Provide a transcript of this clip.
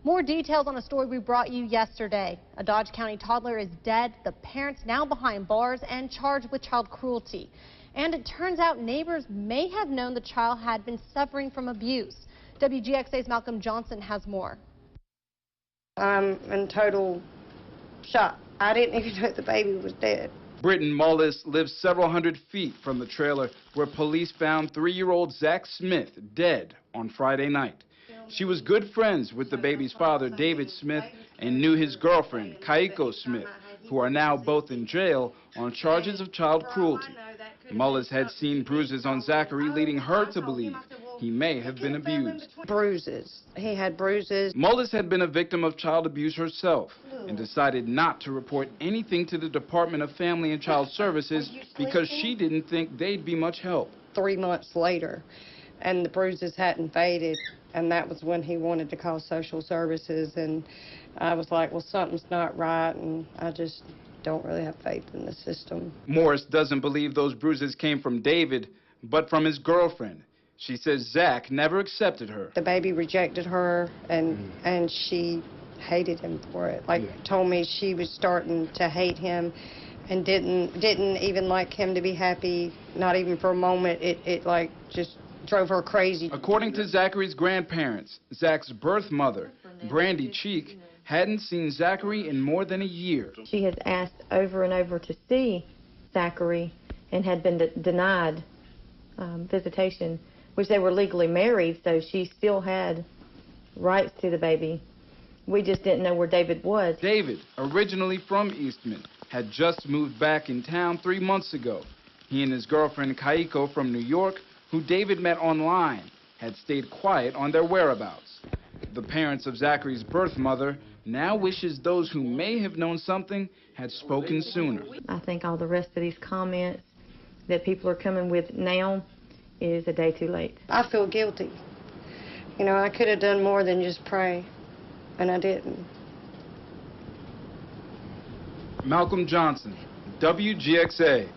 More details on a story we brought you yesterday. A Dodge County toddler is dead, the parents now behind bars and charged with child cruelty. And it turns out neighbors may have known the child had been suffering from abuse. WGXA's Malcolm Johnson has more. I'm in total shock. I didn't even know the baby was dead. Britton Mullis lives several hundred feet from the trailer where police found 3-year-old Zach Smith dead on Friday night. She was good friends with the baby's father, David Smith, and knew his girlfriend, Kaiko Smith, who are now both in jail on charges of child cruelty. Mullis had seen bruises on Zachary, leading her to believe he may have been abused. Bruises. He had bruises. Mullis had been a victim of child abuse herself and decided not to report anything to the Department of Family and Child Services because she didn't think they'd be much help. 3 months later, and the bruises hadn't faded, and that was when he wanted to call social services, and I was like, well, something's not right, and I just don't really have faith in the system. Morris doesn't believe those bruises came from David, but from his girlfriend. She says Zach never accepted her. The baby rejected her, and she hated him for it. Told me she was starting to hate him and didn't even like him to be happy, not even for a moment. It like just drove her crazy. According to Zachary's grandparents, Zach's birth mother, Brandy Cheek, hadn't seen Zachary in more than a year. She has asked over and over to see Zachary and had been denied visitation, which they were legally married, so she still had rights to the baby. We just didn't know where David was. David, originally from Eastman, had just moved back in town 3 months ago. He and his girlfriend Kaiko from New York, who David met online, had stayed quiet on their whereabouts. The parents of Zachary's birth mother now wishes those who may have known something had spoken sooner. I think all the rest of these comments that people are coming with now is a day too late. I feel guilty. You know, I could have done more than just pray, and I didn't. Malcolm Johnson, WGXA.